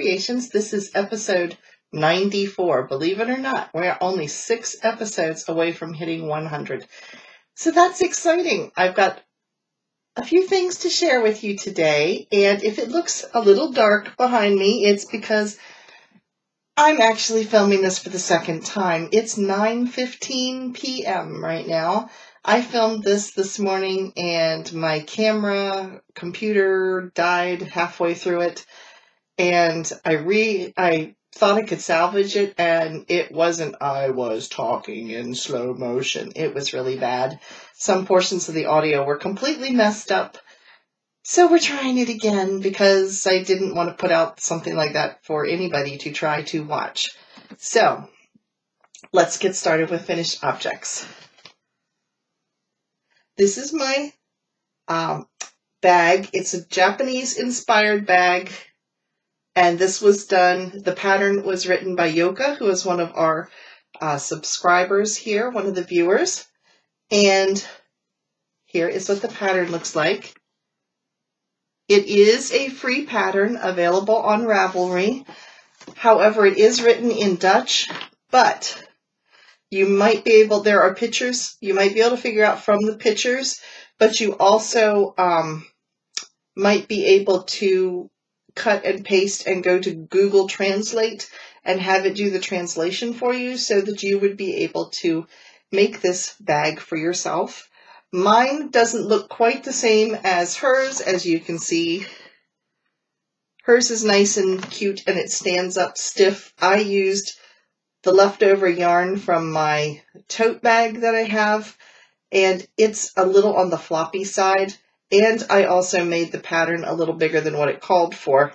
Creations. This is episode 94. Believe it or not, we're only 6 episodes away from hitting 100. So that's exciting. I've got a few things to share with you today, and if it looks a little dark behind me, it's because I'm actually filming this for the second time. It's 9:15 p.m. right now. I filmed this morning and my computer died halfway through it, and I thought I could salvage it, and it wasn't. I was talking in slow motion. It was really bad. Some portions of the audio were completely messed up. So we're trying it again because I didn't want to put out something like that for anybody to try to watch. So let's get started with finished objects. This is my bag. It's a Japanese inspired bag. And this was done, the pattern was written by Yoka, who is one of our subscribers here, one of the viewers. And here is what the pattern looks like. It is a free pattern available on Ravelry. However, it is written in Dutch, but you might be able, there are pictures, you might be able to figure out from the pictures, but you also might be able to cut and paste and go to Google Translate and have it do the translation for you so that you would be able to make this bag for yourself. Mine doesn't look quite the same as hers, as you can see. Hers is nice and cute and it stands up stiff. I used the leftover yarn from my tote bag that I have, and it's a little on the floppy side. And I also made the pattern a little bigger than what it called for.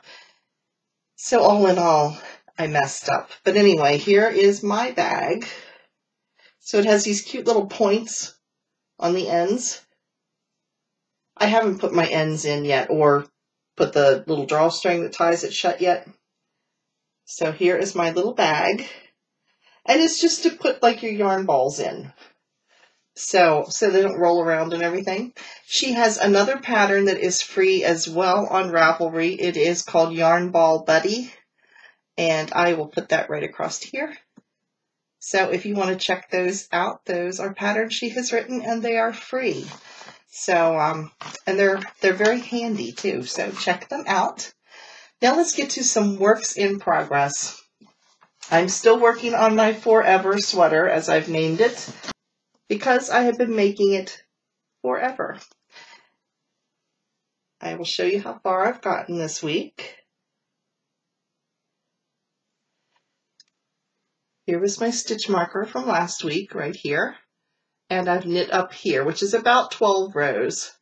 So all in all, I messed up. But anyway, here is my bag. So it has these cute little points on the ends. I haven't put my ends in yet or put the little drawstring that ties it shut yet. So here is my little bag. And it's just to put like your yarn balls in. So they don't roll around and everything. She has another pattern that is free as well on Ravelry. It is called Yarn Ball Buddy. And I will put that right across here. So if you want to check those out, those are patterns she has written and they are free. So, and they're very handy too. So check them out. Now let's get to some works in progress. I'm still working on my Forever sweater, as I've named it, because I have been making it forever. I will show you how far I've gotten this week. Here was my stitch marker from last week, right here. And I've knit up here, which is about 12 rows,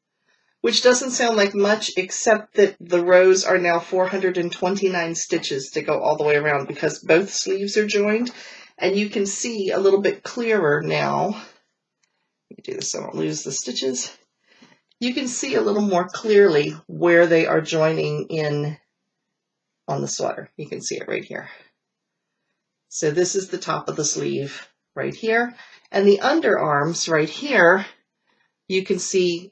which doesn't sound like much, except that the rows are now 429 stitches to go all the way around because both sleeves are joined. And you can see a little bit clearer now. Let me do this so I don't lose the stitches. You can see a little more clearly where they are joining in on the sweater. You can see it right here. So this is the top of the sleeve right here. And the underarms right here, you can see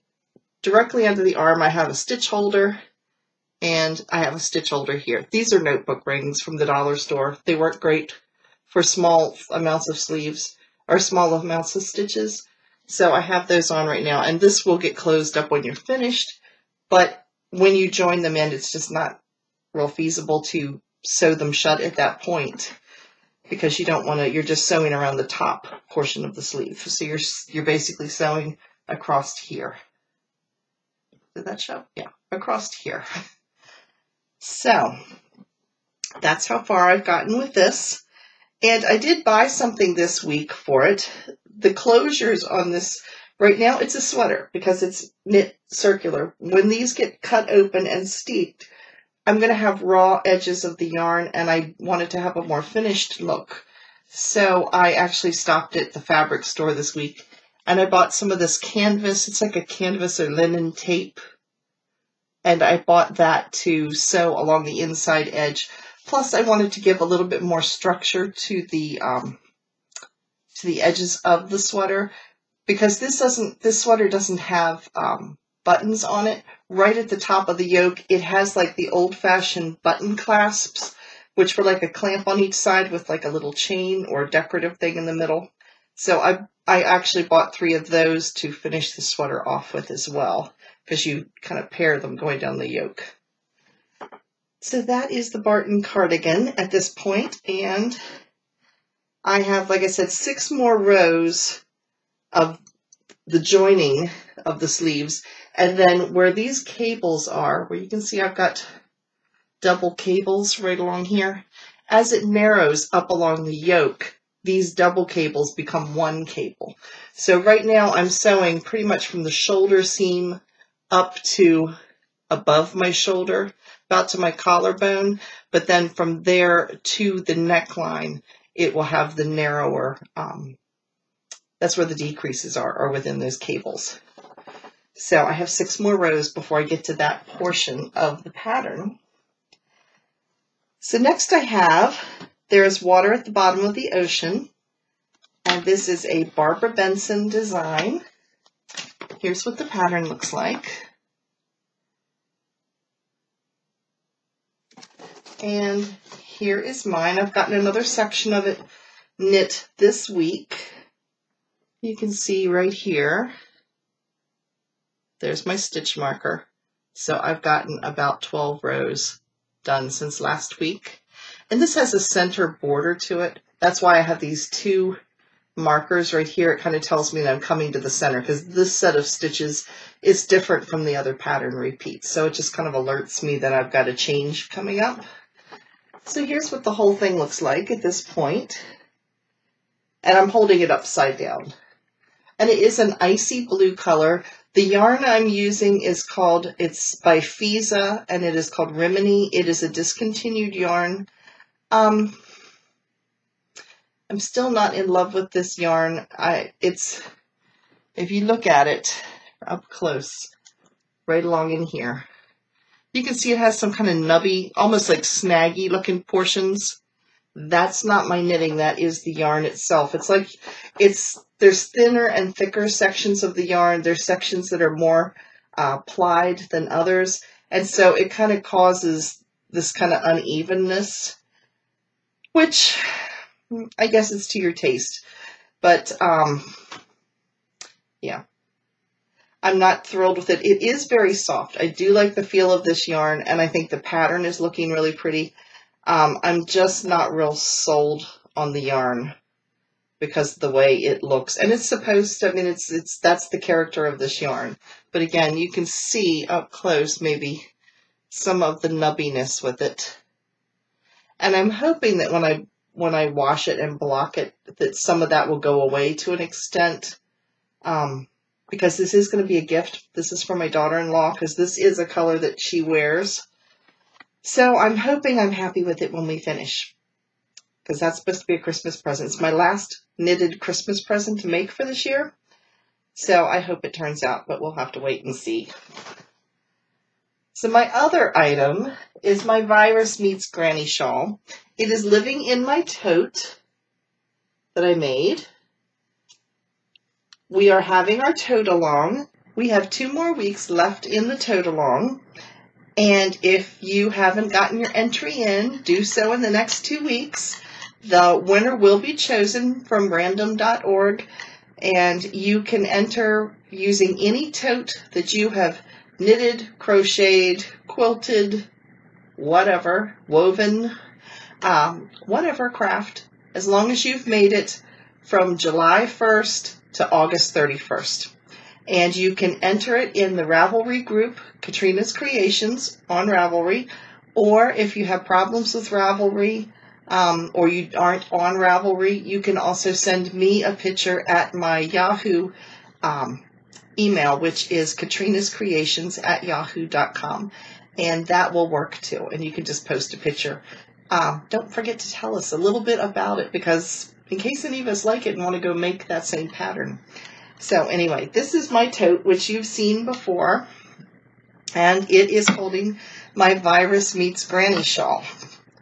directly under the arm I have a stitch holder, and I have a stitch holder here. These are notebook rings from the dollar store. They work great for small amounts of sleeves or small amounts of stitches. So I have those on right now, and this will get closed up when you're finished, but when you join them in, it's just not real feasible to sew them shut at that point because you don't want to, you're just sewing around the top portion of the sleeve. So you're basically sewing across here. Did that show? Yeah, across here. So that's how far I've gotten with this. And I did buy something this week for it. The closures on this, right now it's a sweater because it's knit circular. When these get cut open and steeped, I'm going to have raw edges of the yarn, and I wanted to have a more finished look. So I actually stopped at the fabric store this week, and I bought some of this canvas. It's like a canvas or linen tape. And I bought that to sew along the inside edge. Plus, I wanted to give a little bit more structure to the edges of the sweater, because this sweater doesn't have buttons on it. Right at the top of the yoke, it has like the old-fashioned button clasps which were like a clamp on each side with like a little chain or decorative thing in the middle. So I actually bought 3 of those to finish the sweater off with as well, because you kind of pair them going down the yoke. So that is the Barton cardigan at this point, and I have, like I said, 6 more rows of the joining of the sleeves, and then where these cables are, where you can see I've got double cables right along here, as it narrows up along the yoke, these double cables become one cable. So right now I'm sewing pretty much from the shoulder seam up to above my shoulder, about to my collarbone, but then from there to the neckline, it will have the narrower, that's where the decreases are within those cables. So I have 6 more rows before I get to that portion of the pattern. So next I have, there is water at the bottom of the ocean, and this is a Barbara Benson design. Here's what the pattern looks like. And here is mine. I've gotten another section of it knit this week. You can see right here, there's my stitch marker. So I've gotten about 12 rows done since last week. And this has a center border to it. That's why I have these 2 markers right here. It kind of tells me that I'm coming to the center, because this set of stitches is different from the other pattern repeats. So it just kind of alerts me that I've got a change coming up. So here's what the whole thing looks like at this point. And I'm holding it upside down. And it is an icy blue color. The yarn I'm using is called, it's by Fisa, and it is called Rimini. It is a discontinued yarn. I'm still not in love with this yarn. If you look at it up close, right along in here, you can see it has some kind of nubby, almost like snaggy looking portions. That's not my knitting, that is the yarn itself. It's like, there's thinner and thicker sections of the yarn. There's sections that are more plied than others. And so it kind of causes this kind of unevenness, which I guess it's to your taste. But yeah, I'm not thrilled with it. It is very soft. I do like the feel of this yarn, and I think the pattern is looking really pretty. I'm just not real sold on the yarn because of the way it looks. And it's supposed to, I mean, that's the character of this yarn. But again, you can see up close maybe some of the nubbiness with it. And I'm hoping that when I wash it and block it, that some of that will go away to an extent. Because this is going to be a gift. This is for my daughter-in-law, because this is a color that she wears. So I'm hoping I'm happy with it when we finish, because that's supposed to be a Christmas present. It's my last knitted Christmas present to make for this year. So I hope it turns out, but we'll have to wait and see. So my other item is my Virus Meets Granny shawl. It is living in my tote that I made. We are having our tote along. We have 2 more weeks left in the tote along. And if you haven't gotten your entry in, do so in the next 2 weeks. The winner will be chosen from random.org, and you can enter using any tote that you have knitted, crocheted, quilted, whatever, woven, whatever craft, as long as you've made it from July 1st to August 31st. And you can enter it in the Ravelry group, Katrina's Creations on Ravelry, or if you have problems with Ravelry, or you aren't on Ravelry, you can also send me a picture at my Yahoo email, which is KatrinasCreations@yahoo.com, and that will work too. And you can just post a picture. Don't forget to tell us a little bit about it, because in case any of us like it and want to go make that same pattern. So anyway, this is my tote, which you've seen before, and it is holding my Virus Meets Granny shawl,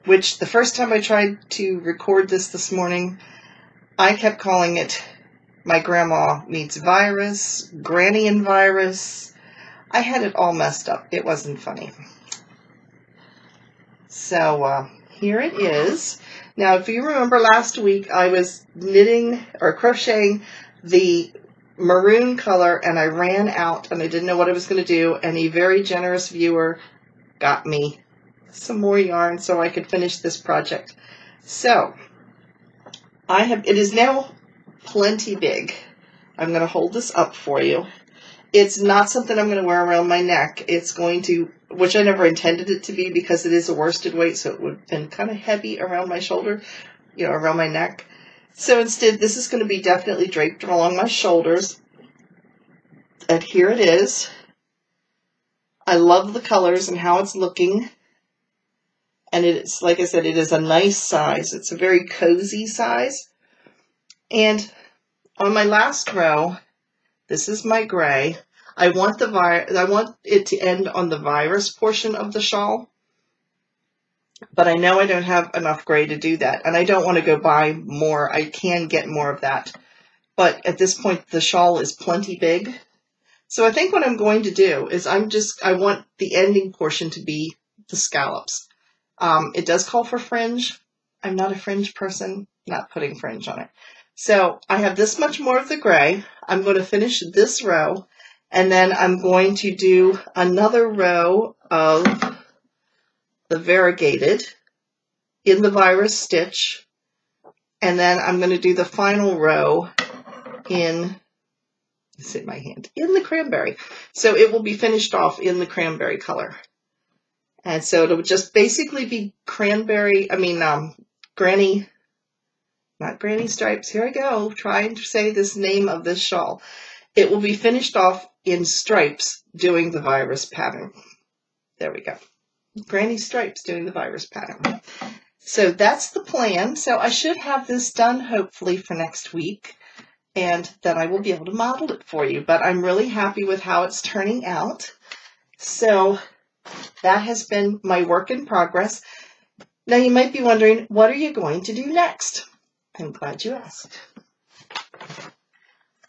which the first time I tried to record this morning, I kept calling it My Grandma Meets Virus, Granny and Virus. I had it all messed up. It wasn't funny. So here it is. Now, if you remember last week, I was knitting or crocheting the maroon color and I ran out and I didn't know what I was going to do, and a very generous viewer got me some more yarn so I could finish this project. So it is now plenty big. I'm going to hold this up for you. It's not something I'm going to wear around my neck. It's going to, which I never intended it to be because it is a worsted weight, so it would have been kind of heavy around my shoulder, around my neck. So instead, this is going to be definitely draped along my shoulders. And here it is. I love the colors and how it's looking. And it's, like I said, it is a nice size. It's a very cozy size. And on my last row, this is my gray. I want it to end on the virus portion of the shawl, but I know I don't have enough gray to do that, and I don't want to go buy more. I can get more of that, but at this point the shawl is plenty big. So I think what I'm going to do is I want the ending portion to be the scallops. It does call for fringe. I'm not a fringe person, not putting fringe on it. So I have this much more of the gray. I'm going to finish this row, and then I'm going to do another row of the variegated in the virus stitch, and then I'm going to do the final row in the cranberry. So it will be finished off in the cranberry color. And so it'll just basically be not granny stripes. Here I go, trying to say this name of this shawl. It will be finished off in stripes doing the virus pattern. There we go. Granny stripes doing the virus pattern. So that's the plan. So I should have this done hopefully for next week, and then I will be able to model it for you. But I'm really happy with how it's turning out. So that has been my work in progress. Now you might be wondering, what are you going to do next? I'm glad you asked.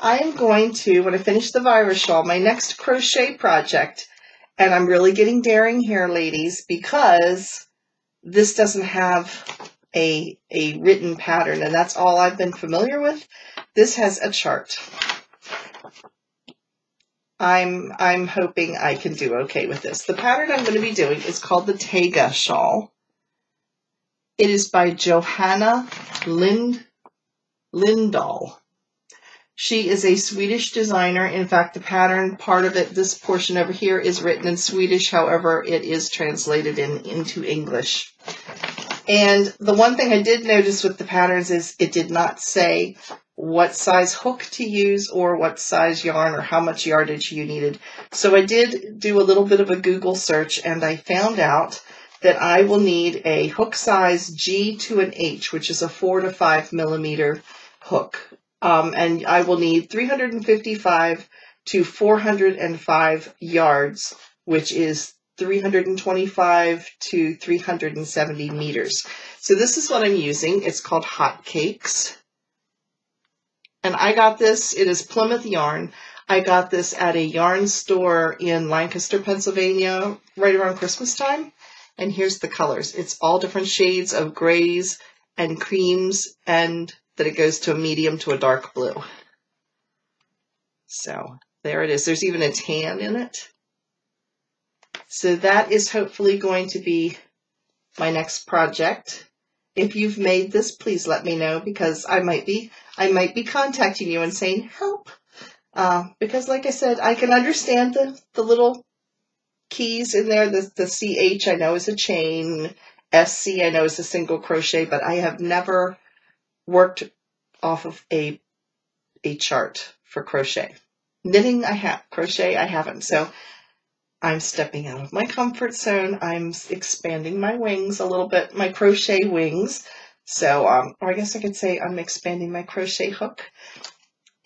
I am going to, when I finish the virus shawl, my next crochet project, and I'm really getting daring here, ladies, because this doesn't have a written pattern, and that's all I've been familiar with. This has a chart. I'm hoping I can do okay with this. The pattern I'm going to be doing is called the Tega shawl. It is by Johanna Lindahl. She is a Swedish designer. In fact, the pattern part of it, this portion over here, is written in Swedish. However, it is translated into English. And the one thing I did notice with the patterns is it did not say what size hook to use or what size yarn or how much yardage you needed. So I did do a little bit of a Google search, and I found out that I will need a hook size G to an H, which is a 4 to 5 millimeter hook. And I will need 355 to 405 yards, which is 325 to 370 meters. So this is what I'm using. It's called Hot Cakes. And I got this, it is Plymouth yarn. I got this at a yarn store in Lancaster, Pennsylvania, right around Christmas time. And here's the colors. It's all different shades of grays and creams, and that it goes to a medium to a dark blue. So there it is. There's even a tan in it. So that is hopefully going to be my next project. If you've made this, please let me know, because I might be contacting you and saying help. Because like I said, I can understand the little keys in there. The CH I know is a chain, SC I know is a single crochet, but I have never worked off of a chart for crochet. Knitting I have, crochet I haven't. So I'm stepping out of my comfort zone. I'm expanding my wings a little bit, my crochet wings. So, or I guess I could say I'm expanding my crochet hook.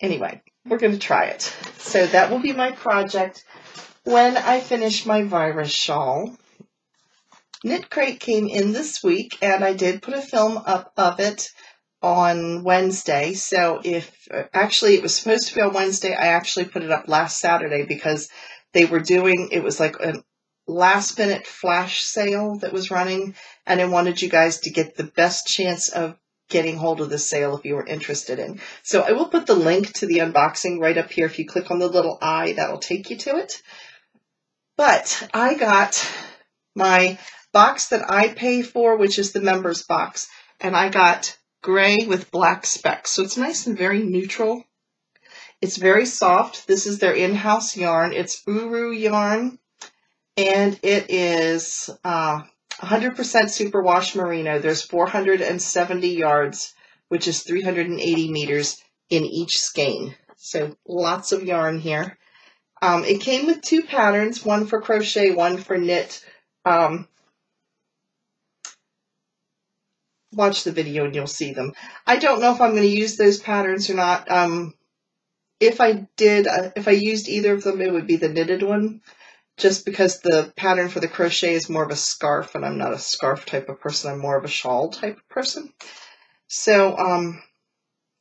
Anyway, we're going to try it. So that will be my project when I finish my virus shawl. Knit Crate came in this week, and I did put a film up of it on Wednesday. So actually it was supposed to be on Wednesday, I actually put it up last Saturday because they were doing, it was like last minute flash sale that was running, and I wanted you guys to get the best chance of getting hold of the sale if you were interested in. So I will put the link to the unboxing right up here. If you click on the little eye, that'll take you to it. But I got my box that I pay for, which is the members box, and I got gray with black specks. So it's nice and very neutral. It's very soft. This is their in-house yarn. It's Uru yarn, and it is 100% superwash merino. There's 470 yards, which is 380 meters in each skein. So lots of yarn here. It came with 2 patterns, one for crochet, one for knit. Watch the video and you'll see them. I don't know if I'm going to use those patterns or not. If I used either of them, it would be the knitted one, just because the pattern for the crochet is more of a scarf, and I'm not a scarf type of person. I'm more of a shawl type of person. So,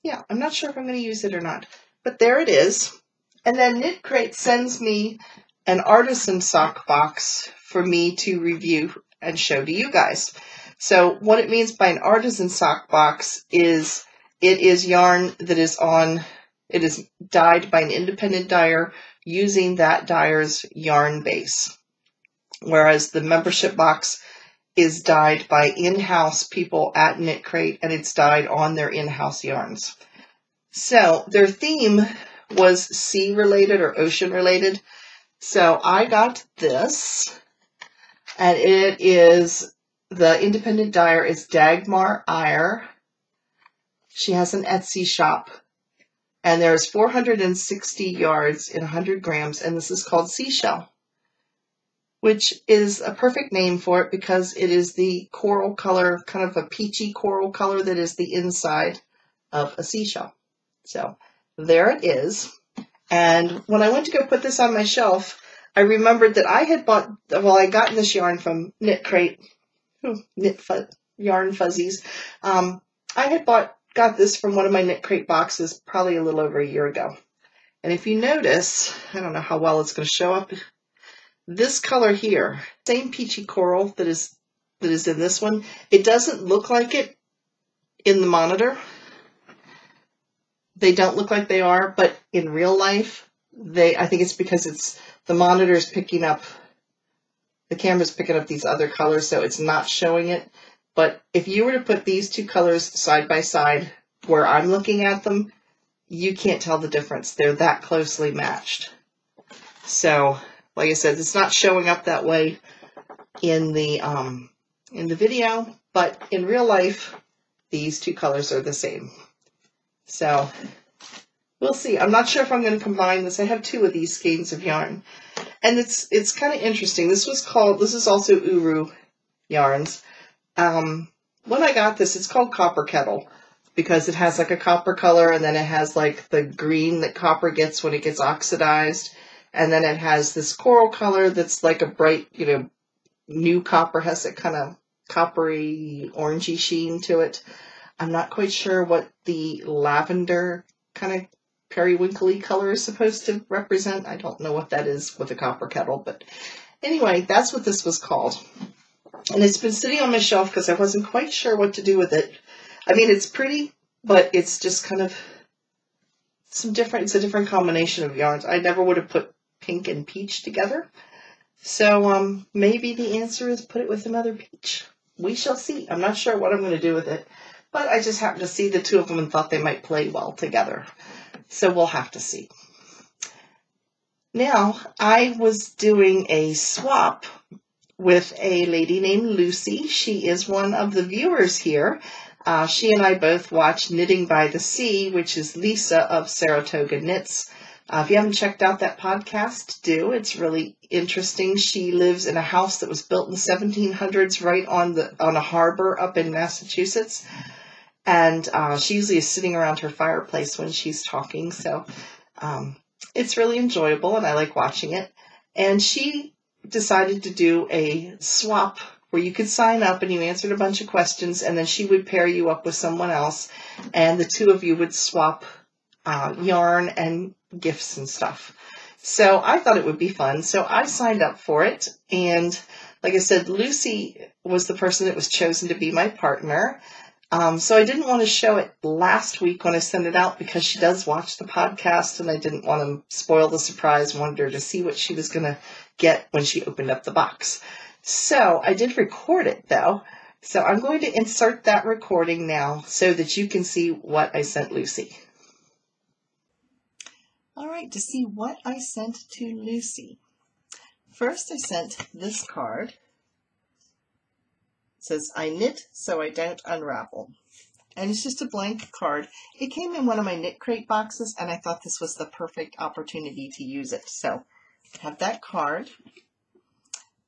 yeah, I'm not sure if I'm going to use it or not, but there it is. And then Knit Crate sends me an artisan sock box for me to review and show to you guys. So what it means by an artisan sock box is it is yarn that is it is dyed by an independent dyer using that dyer's yarn base. Whereas the membership box is dyed by in-house people at Knit Crate, and it's dyed on their in-house yarns. So their theme was sea related or ocean related. So I got this, and it is, the independent dyer is Dagmar Iyer. She has an Etsy shop, and there's 460 yards in 100 grams, and this is called Seashell, which is a perfect name for it because it is the coral color, kind of a peachy coral color that is the inside of a seashell. So there it is. And when I went to go put this on my shelf, I remembered that I had bought, well, I got this yarn from Knit Crate, Yarn Fuzzies. I had got this from one of my Knit Crate boxes probably a little over a year ago. And if you notice, I don't know how well it's going to show up, this color here, same peachy coral that is in this one, it doesn't look like it in the monitor. They don't look like they are, but in real life, I think it's because the monitor's picking up, the camera's picking up these other colors, so it's not showing it. But if you were to put these 2 colors side by side where I'm looking at them, you can't tell the difference. They're that closely matched. So, like I said, it's not showing up that way in the video, but in real life, these 2 colors are the same. So we'll see. I'm not sure if I'm going to combine this. I have 2 of these skeins of yarn, and it's kind of interesting. This is also Uru yarns. When I got this, it's called Copper Kettle because it has like a copper color, and then it has like the green that copper gets when it gets oxidized, and then it has this coral color that's like a bright, new copper, has a kind of coppery orangey sheen to it. I'm not quite sure what the lavender kind of periwinkly color is supposed to represent. I don't know what that is with a copper kettle, but anyway, that's what this was called. And it's been sitting on my shelf because I wasn't quite sure what to do with it. I mean, it's pretty, but it's just kind of it's a different combination of yarns. I never would have put pink and peach together. So maybe the answer is put it with another peach. We shall see. I'm not sure what I'm going to do with it. But I just happened to see the 2 of them and thought they might play well together. So we'll have to see. Now, I was doing a swap with a lady named Lucy. She is one of the viewers here. She and I both watch Knitting by the Sea, which is Lisa of Saratoga Knits. If you haven't checked out that podcast, do. It's really interesting. She lives in a house that was built in the 1700s right on a harbor up in Massachusetts. And she usually is sitting around her fireplace when she's talking. So it's really enjoyable, and I like watching it. And she decided to do a swap where you could sign up and you answered a bunch of questions, and then she would pair you up with someone else, and the 2 of you would swap yarn and gifts and stuff. So I thought it would be fun. So I signed up for it. And like I said, Lucy was the person that was chosen to be my partner. So I didn't want to show it last week when I sent it out because she does watch the podcast and I didn't want to spoil the surprise. Wanted her to see what she was going to get when she opened up the box. So I did record it though. So I'm going to insert that recording now so that you can see what I sent Lucy. All right, to see what I sent to Lucy. First I sent this card. It says, I knit so I don't unravel. And it's just a blank card. It came in one of my Knit Crate boxes, and I thought this was the perfect opportunity to use it. So I have that card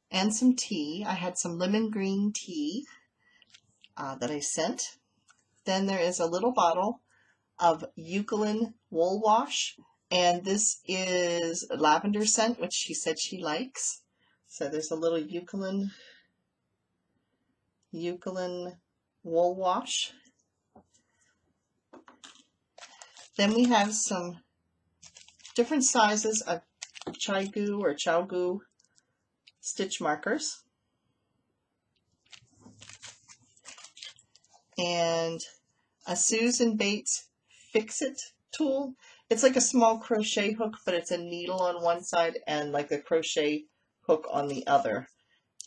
and some tea. I had some lemon green tea that I sent. Then there is a little bottle of Eucalyptus wool wash, and this is lavender scent, which she said she likes. So there's a little Eucalyptus wool wash. Then we have some different sizes of Chaigu or Chowgu stitch markers. And a Susan Bates Fix-It tool. It's like a small crochet hook, but it's a needle on one side and like a crochet hook on the other.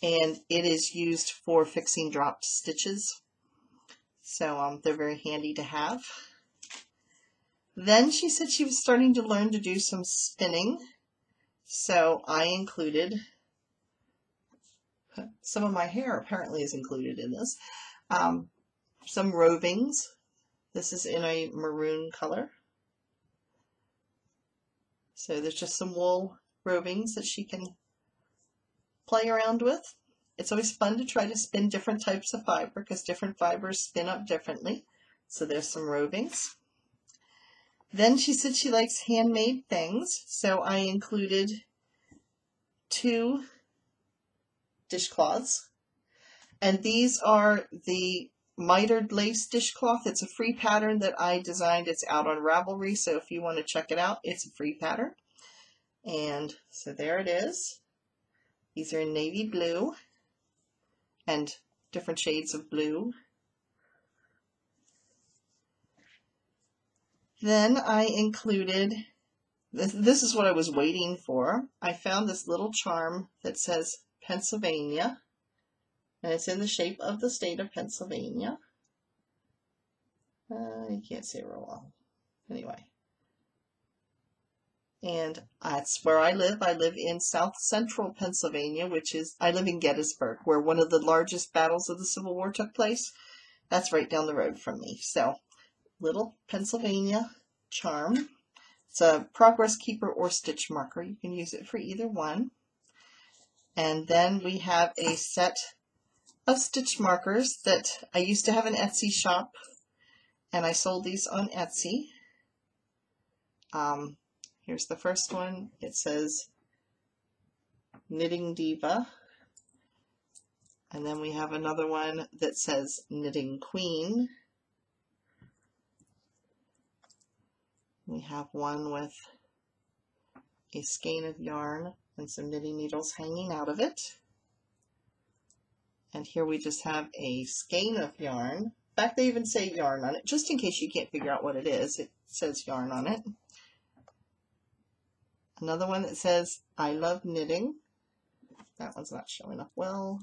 And it is used for fixing dropped stitches. So they're very handy to have. Then she said she was starting to learn to do some spinning. So I included, some of my hair apparently is included in this, some rovings. This is in a maroon color. So there's just some wool rovings that she can play around with. It's always fun to try to spin different types of fiber because different fibers spin up differently. So there's some rovings. Then she said she likes handmade things, so I included 2 dishcloths. And these are the mitered lace dishcloth. It's a free pattern that I designed. It's out on Ravelry, so if you want to check it out, it's a free pattern. And so there it is. These are in navy blue and different shades of blue. Then I included, this is what I was waiting for. I found this little charm that says Pennsylvania, and it's in the shape of the state of Pennsylvania. You can't see it real well. Anyway. And that's where I live. I live in South Central Pennsylvania, which is, I live in Gettysburg, where one of the largest battles of the Civil War took place. That's right down the road from me. So, little Pennsylvania charm. It's a progress keeper or stitch marker. You can use it for either one. And then we have a set of stitch markers that I used to have an Etsy shop, and I sold these on Etsy. Here's the first one. It says Knitting Diva. And then we have another one that says Knitting Queen. We have one with a skein of yarn and some knitting needles hanging out of it. And here we just have a skein of yarn. In fact, they even say yarn on it, just in case you can't figure out what it is. It says yarn on it. Another one that says, I love knitting. That one's not showing up well.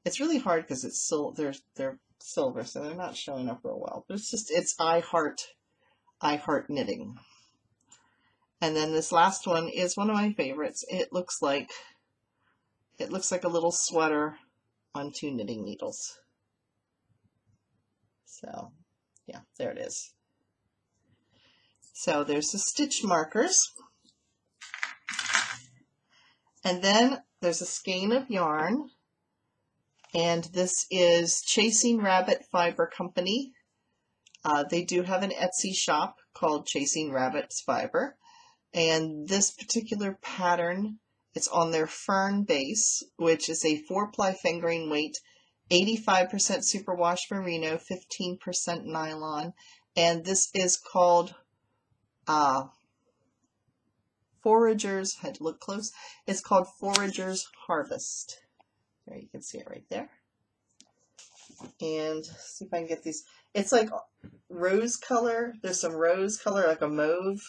It's really hard because it's they're silver, so they're not showing up real well. But it's I heart knitting. And then this last one is one of my favorites. It looks like a little sweater on 2 knitting needles. So yeah, there it is. So there's the stitch markers. And then there's a skein of yarn. And this is Chasing Rabbit Fiber Company. They do have an Etsy shop called Chasing Rabbit's Fiber. And this particular pattern, it's on their fern base, which is a 4-ply fingering weight, 85% superwash merino, 15% nylon. And this is called Foragers, had to look close. It's called Foragers Harvest. There, you can see it right there. And see if I can get these. It's like rose color. There's some rose color, like a mauve.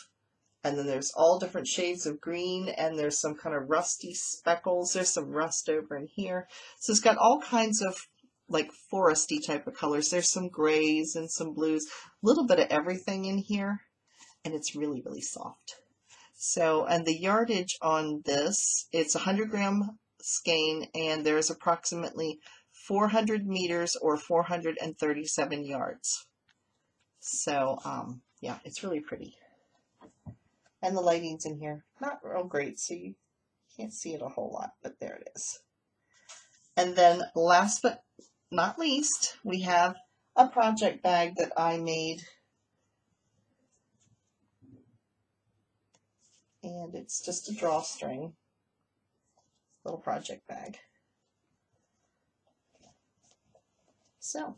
And then there's all different shades of green. And there's some kind of rusty speckles. There's some rust over in here. So it's got all kinds of like foresty type of colors. There's some grays and some blues. A little bit of everything in here. And it's really, really soft. So, and the yardage on this, it's 100 gram skein. And there's approximately 400 meters or 437 yards. So, yeah, it's really pretty. And the lighting's in here. Not real great, so you can't see it a whole lot, but there it is. And then last but not least, we have a project bag that I made. And it's just a drawstring, little project bag. So,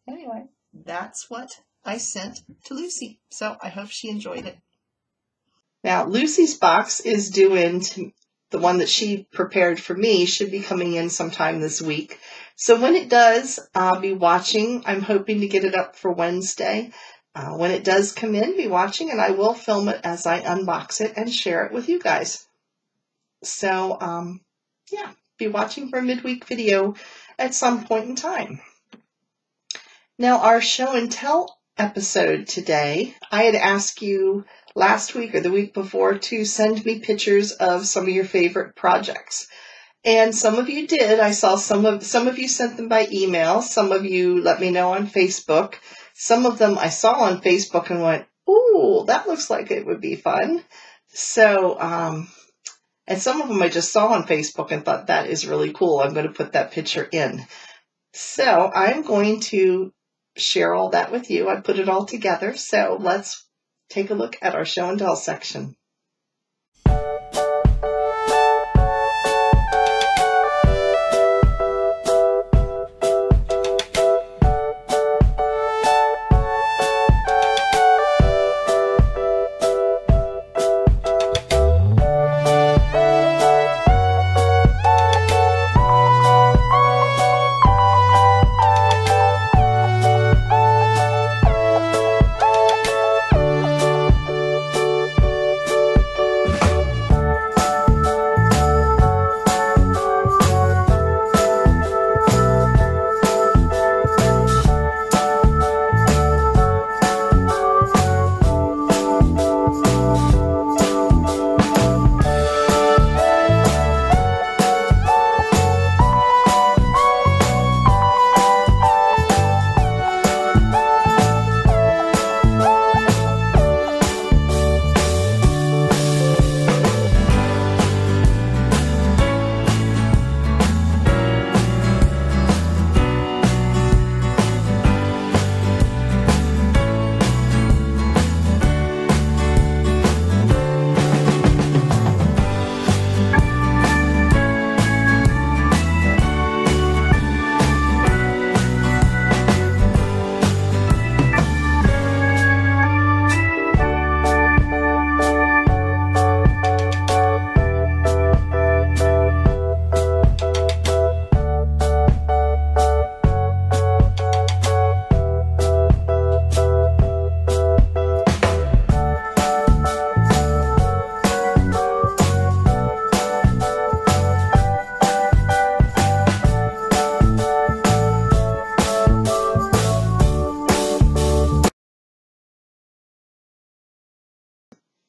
anyway, that's what I sent to Lucy. So I hope she enjoyed it. Now, Lucy's box is due in to the one that she prepared for me, should be coming in sometime this week. So when it does, I'll be watching. I'm hoping to get it up for Wednesday. When it does come in, be watching, and I will film it as I unbox it and share it with you guys. So, yeah, be watching for a midweek video at some point in time. Now, our show and tell episode today, I had asked you last week or the week before to send me pictures of some of your favorite projects. And some of you did. I saw some of you sent them by email. Some of you let me know on Facebook. Some of them I saw on Facebook and went, ooh, that looks like it would be fun. So, and some of them I just saw on Facebook and thought that is really cool. I'm going to put that picture in. So I'm going to share all that with you. I put it all together. So let's take a look at our show and tell section.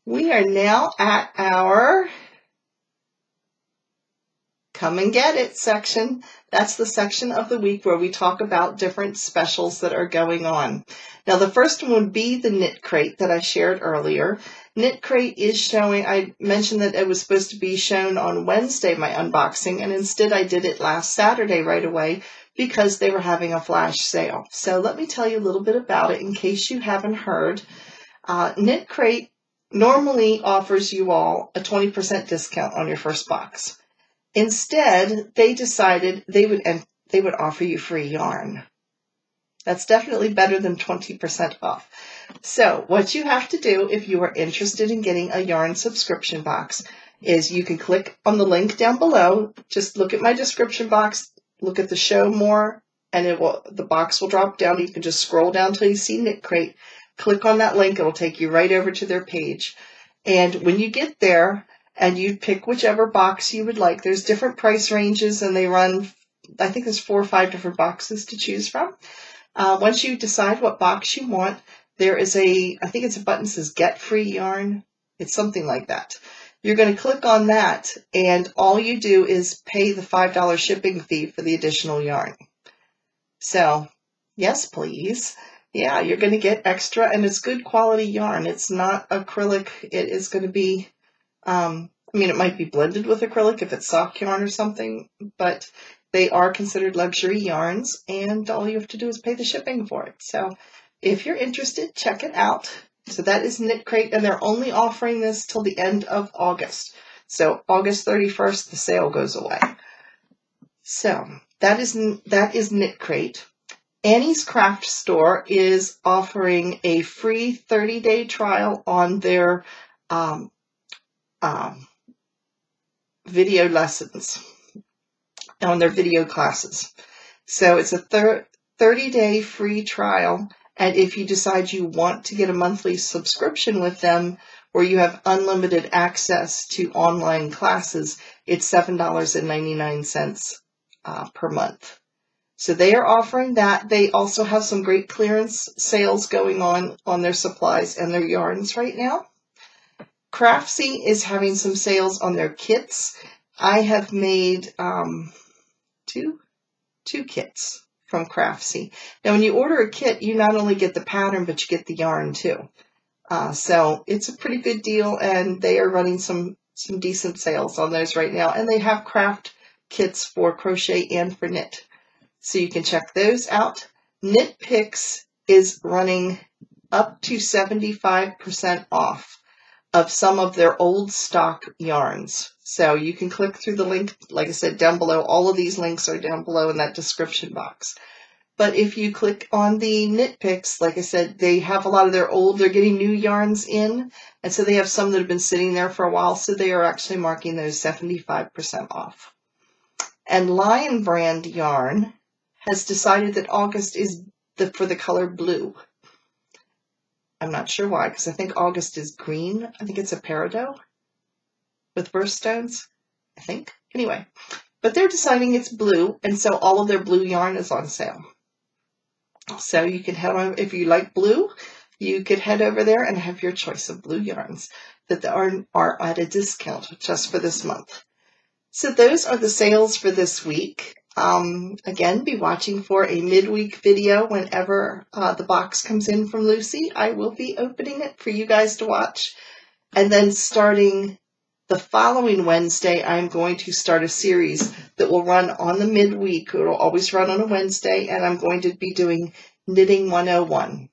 We are now at our Come and Get It section. That's the section of the week where we talk about different specials that are going on. Now, the first one would be the Knit Crate that I shared earlier. Knit Crate is showing, I mentioned that it was supposed to be shown on Wednesday, my unboxing, and instead I did it last Saturday right away because they were having a flash sale. So let me tell you a little bit about it in case you haven't heard. Knit Crate normally offers you all a 20% discount on your first box. Instead, they decided they would offer you free yarn. That's definitely better than 20% off. So what you have to do if you are interested in getting a yarn subscription box is you can click on the link down below. Just look at my description box, look at the show more, and the box will drop down. You can just scroll down till you see Knit Crate. Click on that link. It'll take you right over to their page. And when you get there and you pick whichever box you would like, there's different price ranges and they run, I think there's 4 or 5 different boxes to choose from. Once you decide what box you want, there is I think it's a button that says Get Free Yarn. It's something like that. You're going to click on that, and all you do is pay the $5 shipping fee for the additional yarn. So, yes, please. Yeah, you're going to get extra, and it's good quality yarn. It's not acrylic. It is going to be, I mean, it might be blended with acrylic if it's sock yarn or something, but they are considered luxury yarns, and all you have to do is pay the shipping for it. So if you're interested, check it out. So that is Knit Crate, and they're only offering this till the end of August. So August 31st, the sale goes away. So that is Knit Crate. Annie's Craft Store is offering a free 30-day trial on their video lessons, on their video classes. So it's a 30-day free trial. And if you decide you want to get a monthly subscription with them, where you have unlimited access to online classes, it's $7.99 per month. So they are offering that. They also have some great clearance sales going on their supplies and their yarns right now. Craftsy is having some sales on their kits. I have made two kits from Craftsy. Now, when you order a kit, you not only get the pattern, but you get the yarn too. So it's a pretty good deal, and they are running some decent sales on those right now. And they have craft kits for crochet and for knit. So you can check those out. Knit Picks is running up to 75% off of some of their old stock yarns. So you can click through the link, like I said, down below. All of these links are down below in that description box. But if you click on the Knit Picks, like I said, they have a lot of they're getting new yarns in. And so they have some that have been sitting there for a while. So they are actually marking those 75% off. And Lion Brand Yarn has decided that August is for the color blue. I'm not sure why, because I think August is green. I think it's a peridot with birthstones, I think. Anyway, but they're deciding it's blue, and so all of their blue yarn is on sale. So you can head on, if you like blue, you could head over there and have your choice of blue yarns that are at a discount just for this month. So those are the sales for this week. Again, be watching for a midweek video whenever the box comes in from Lucy. I will be opening it for you guys to watch. And then starting the following Wednesday, I'm going to start a series that will run on the midweek. It will always run on a Wednesday, and I'm going to be doing Knitting 101.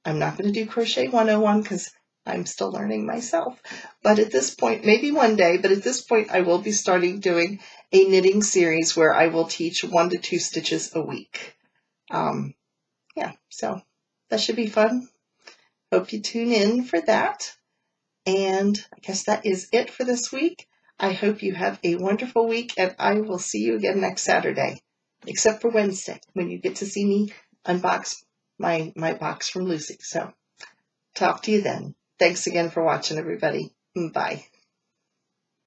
I'm not going to do Crochet 101 because I'm still learning myself. But at this point, maybe one day, but at this point, I will be starting doing a knitting series where I will teach 1 to 2 stitches a week. Yeah, so that should be fun. Hope you tune in for that. And I guess that is it for this week. I hope you have a wonderful week, and I will see you again next Saturday, except for Wednesday, when you get to see me unbox my box from Lucy. So talk to you then. Thanks again for watching, everybody. Bye.